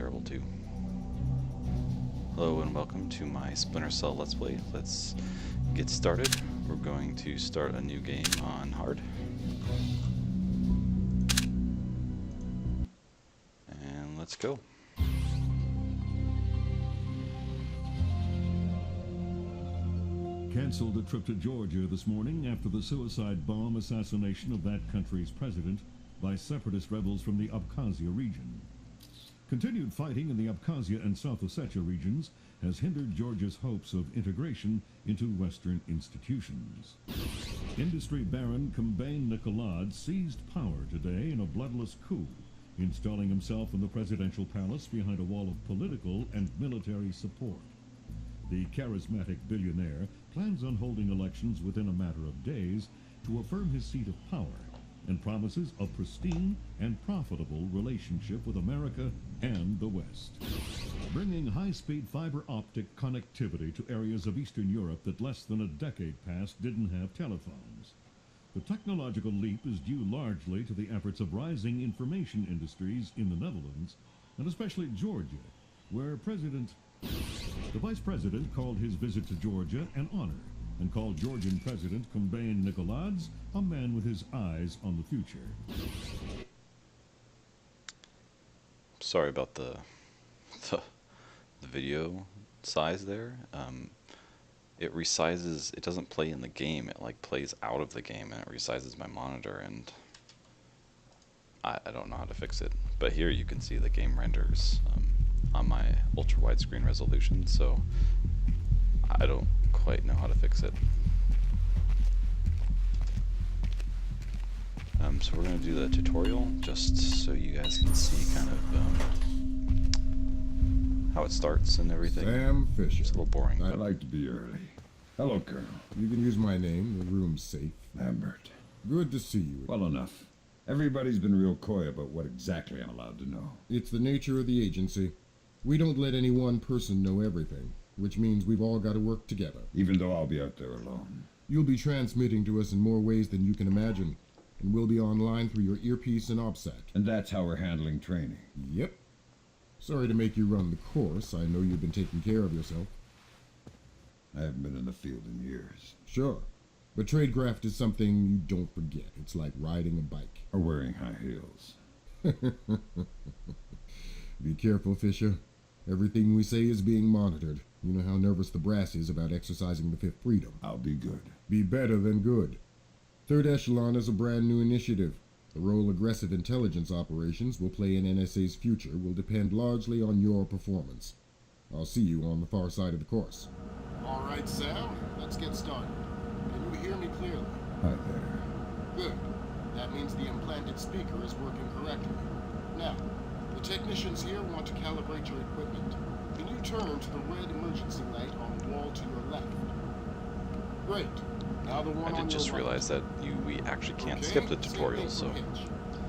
terrible too. Hello and welcome to my Splinter Cell Let's Play. Let's get started. We're going to start a new game on hard. And let's go. Cancelled a trip to Georgia this morning after the suicide bomb assassination of that country's president by separatist rebels from the Abkhazia region. Continued fighting in the Abkhazia and South Ossetia regions has hindered Georgia's hopes of integration into Western institutions. Industry baron Kombain Nikolad seized power today in a bloodless coup, installing himself in the presidential palace behind a wall of political and military support. The charismatic billionaire plans on holding elections within a matter of days to affirm his seat of power, and promises a pristine and profitable relationship with America and the West. Bringing high-speed fiber optic connectivity to areas of Eastern Europe that less than a decade past didn't have telephones. The technological leap is due largely to the efforts of rising information industries in the Netherlands, and especially Georgia, where the Vice President called his visit to Georgia an honor, and called Georgian President Kombain Nikolad a man with his eyes on the future. Sorry about the video size there. It resizes. It doesn't play in the game. It like plays out of the game, and it resizes my monitor, and I don't know how to fix it. But here you can see the game renders on my ultra widescreen resolution, so I don't quite know how to fix it. So we're going to do the tutorial just so you guys can see kind of how it starts and everything. Sam Fisher. It's a little boring. I'd like to be early. Hello, Colonel. You can use my name. The room's safe. Lambert. Good to see you. Well enough. Everybody's been real coy about what exactly I'm allowed to know. It's the nature of the agency. We don't let any one person know everything, which means we've all got to work together. Even though I'll be out there alone. You'll be transmitting to us in more ways than you can imagine, and we'll be online through your earpiece and OBSAC. And that's how we're handling training. Yep. Sorry to make you run the course. I know you've been taking care of yourself. I haven't been in the field in years. Sure. But tradecraft is something you don't forget. It's like riding a bike. Or wearing high heels. Be careful, Fisher. Everything we say is being monitored. You know how nervous the brass is about exercising the Fifth Freedom. I'll be good. Be better than good. Third Echelon is a brand new initiative. The role aggressive intelligence operations will play in NSA's future will depend largely on your performance. I'll see you on the far side of the course. All right, Sam, let's get started. Can you hear me clearly? Hi there. Good. That means the implanted speaker is working correctly. Now, the technicians here want to calibrate your equipment. Can you turn to the red emergency light on the wall to your left? Great. Now the one I did just realize that we actually can't skip the tutorial, so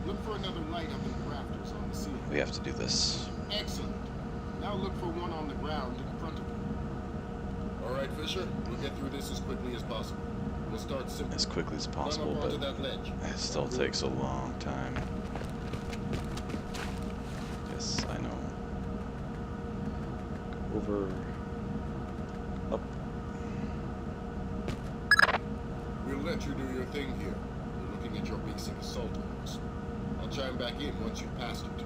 look for another light up in the rafters on the ceiling. we have to do this. Excellent. Now look for one on the ground in front of you. All right, Fisher. We'll get through this as quickly as possible. We'll start simple. As quickly as possible, Climb up onto but that ledge. it still takes a long time. Yes, I know. Go over. Up. We'll let you do your thing here. We're looking at your basic assault orders. I'll chime back in once you've passed it.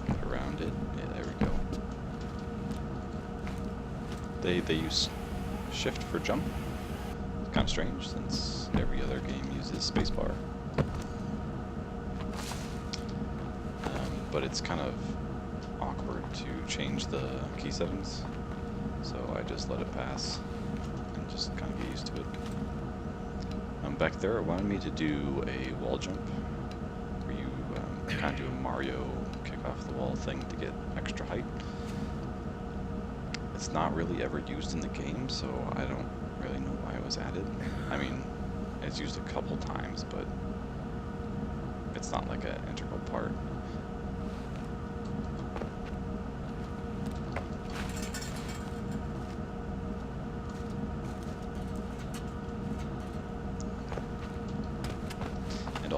Get around it. Yeah, there we go. They use shift for jump. It's kind of strange since every other game uses spacebar. But it's kind of awkward to change the key settings, so I just let it pass and just kind of get used to it. Back there, it wanted me to do a wall jump, where you kind of do a Mario kick off the wall thing to get extra height. It's not really ever used in the game, so I don't really know why it was added. I mean, it's used a couple times, but it's not like an integral part.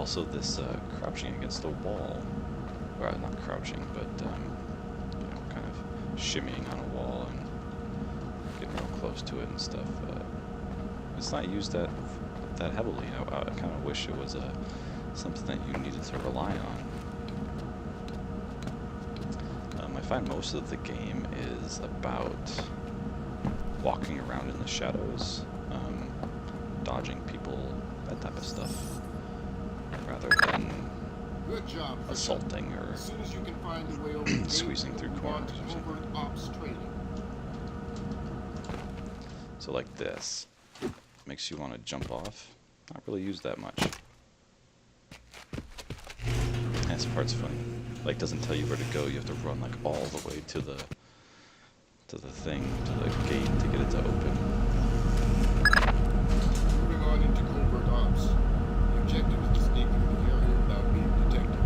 also this crouching against the wall, or not crouching, but you know, kind of shimmying on a wall and getting real close to it and stuff. It's not used that heavily. I kind of wish it was something that you needed to rely on. I find most of the game is about walking around in the shadows, dodging people, that type of stuff, rather than Good job, Fisher. assaulting or As soon as you can find a way over the gate, squeezing through move on corners to or something. covert ops training. So like this makes you want to jump off. Not really used that much. And this part's funny. Like, doesn't tell you where to go. You have to run like all the way to the thing, to the gate to get it to open. Moving on into covert ops. The objective is to sneak through the area without being detected.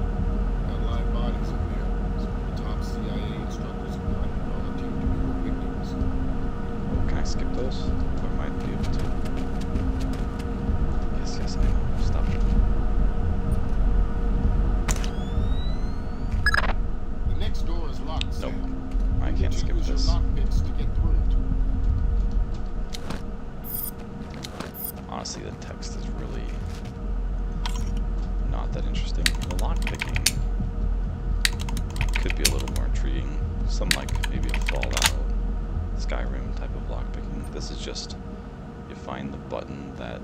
Got live bodies in there. Some of the top CIA instructors have not volunteered to be your victims. Oh, can I skip those? Or might be able to. Yes, I know. Stop it. The next door is locked, Nope. Sam. I You can't need to skip use this. your lock picks to get through it. Honestly, the text is really not that interesting. The lockpicking could be a little more intriguing. Some like maybe a Fallout, Skyrim type of lockpicking. This is just you find the button that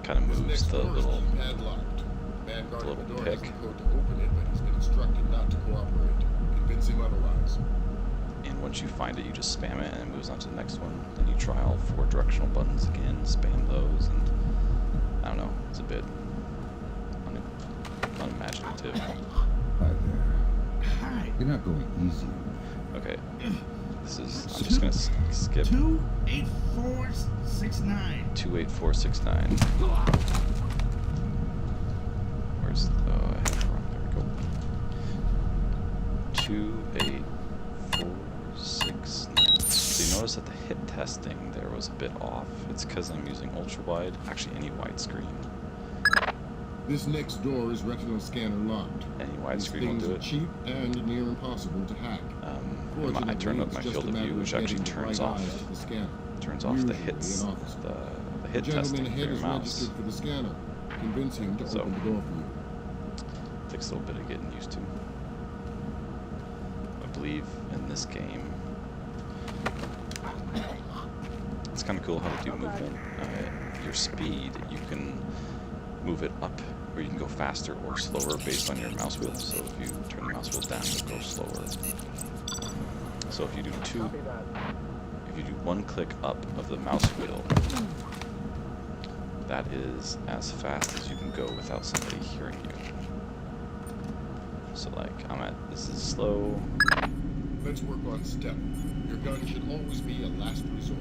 kind of This moves next the door is little. padlocked. The man guarding little the door pick. has the code to open it, but he's been instructed not to cooperate. Convince him otherwise. And once you find it, you just spam it and it moves on to the next one. Then you try all 4 directional buttons again, spam those, and I don't know, it's a bit unimaginative. Hi there. Hi. You're not going easy on me. Okay, this is, I'm just gonna skip 28469. 28469. Where's, oh, I have it wrong, there we go. 28469. So you notice that the hit testing there was a bit off. It's because I'm using ultra wide, actually any widescreen. This next door is retinal scanner locked. Any These widescreen will things do are it. cheap and near impossible to hack. I turned up my Fortunately, it's just field a of matter view, which actually getting the turns right off eyes to the scanner. the Usually hits, an officer. the The hit gentleman testing for ahead your is mouse. registered for the scanner. Convince him to So- open the door for you. Takes a little bit of getting used to. I believe in this game, it's kind of cool how to do movement. Your speed, you can move it up, or you can go faster or slower based on your mouse wheel. So if you turn the mouse wheel down, you'll go slower. So if you do one click up of the mouse wheel, that is as fast as you can go without somebody hearing you. So like, this is slow. Let's work on step. Your gun should always be a last resort.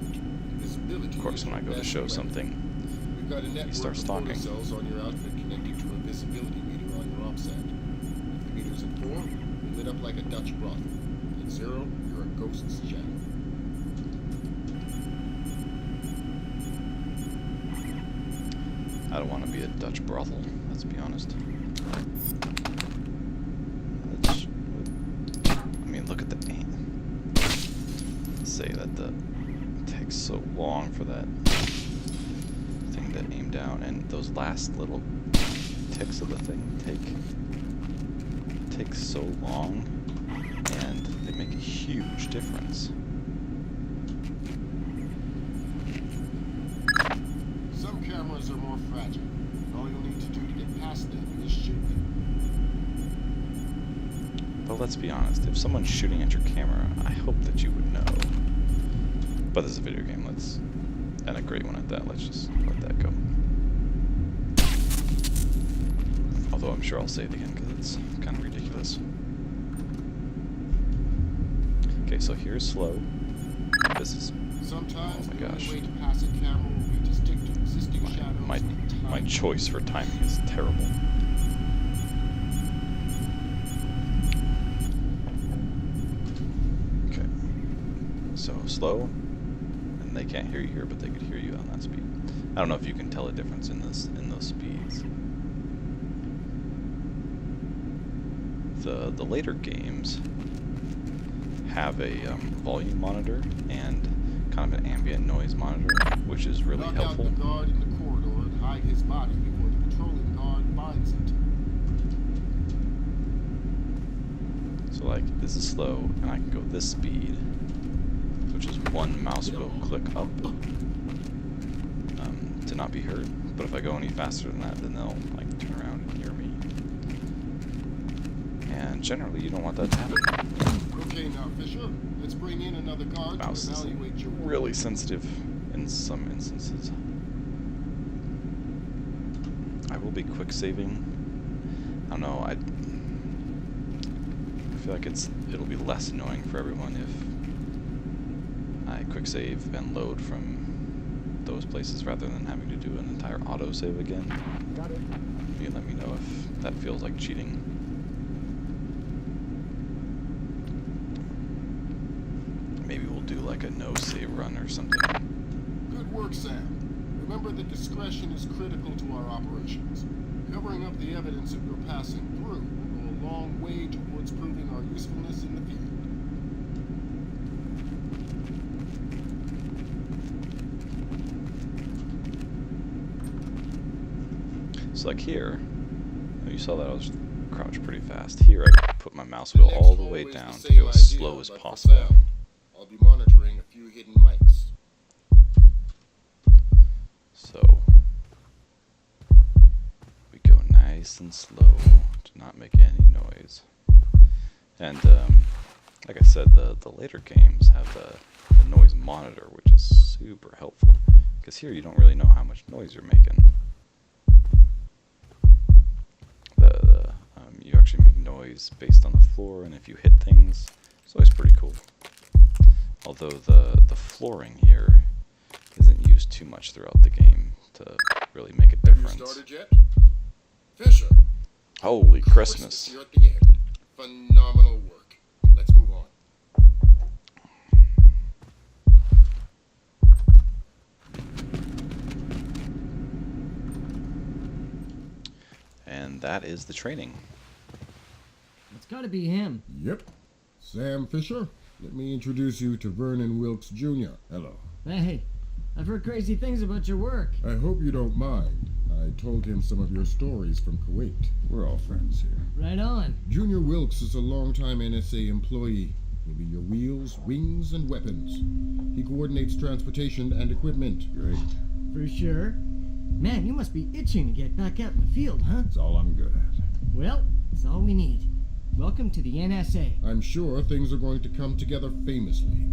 Visibility. Of course, is when I your go to best show weapon. something, We've got a network starts of talking. photocells on your outfit connected to a visibility meter on your OPSAT. If the meter's at 4, you're lit up like a Dutch brothel. At 0, you're a ghost's shadow. I don't want to be a Dutch brothel, let's be honest. I mean, look at the aim. Say that it takes so long for that thing to aim down, and those last little ticks of the thing take so long, and they make a huge difference. Some cameras are more fragile. All you'll need to do to get past them is shoot them. But let's be honest, if someone's shooting at your camera, I hope that you would know. But this is a video game, and a great one at that, let's just let that go. Although I'm sure I'll say it again because it's kind of ridiculous. Okay, so here's slow. This is, Sometimes oh my the gosh. only way to pass a camera will be to stick to existing shadows. my and choice for timing is terrible. Okay, so slow, and they can't hear you here, but they could hear you on that speed. I don't know if you can tell a difference in those speeds. the later games have a volume monitor and kind of an ambient noise monitor, which is really Knock helpful. out the guard in the corridor and hide his body before the patrolling guard finds it. So like, this is slow, and I can go this speed, which is one mouse wheel click up, to not be heard. But if I go any faster than that, then they'll like turn around and hear me. And generally, you don't want that to happen. Okay, now Fisher, let's bring in another guard to Mouse is evaluate your really sensitive in some instances. I will be quick saving. I don't know. I feel like it'll be less annoying for everyone if I quick save and load from those places rather than having to do an entire auto save again. Got it. You can let me know if that feels like cheating. Maybe we'll do like a no save run or something. Good work, Sam. Remember that discretion is critical to our operations. Covering up the evidence that we're passing through will go a long way towards proving our usefulness in the field. So like here, you saw that I was crouched pretty fast. Here I put my mouse wheel all the way down to go as slow as possible. I'll be monitoring a few hidden mics. So we go nice and slow to not make any noise. And like I said, the later games have the noise monitor, which is super helpful. Because here you don't really know how much noise you're making. You actually make noise based on the floor, and if you hit things, it's always pretty cool. Although the flooring here isn't used too much throughout the game to really make a Have you difference. started yet? Fisher. Holy Christmas. You're at the end. Phenomenal work. Let's move on. And that is the training. It's gotta be him. Yep. Sam Fisher. Let me introduce you to Vernon Wilkes Jr. Hello. Hey, I've heard crazy things about your work. I hope you don't mind. I told him some of your stories from Kuwait. We're all friends here. Right on. Junior Wilkes is a longtime NSA employee. He'll be your wheels, wings, and weapons. He coordinates transportation and equipment. Great. For sure. Man, you must be itching to get back out in the field, huh? That's all I'm good at. Well, that's all we need. Welcome to the NSA. I'm sure things are going to come together famously.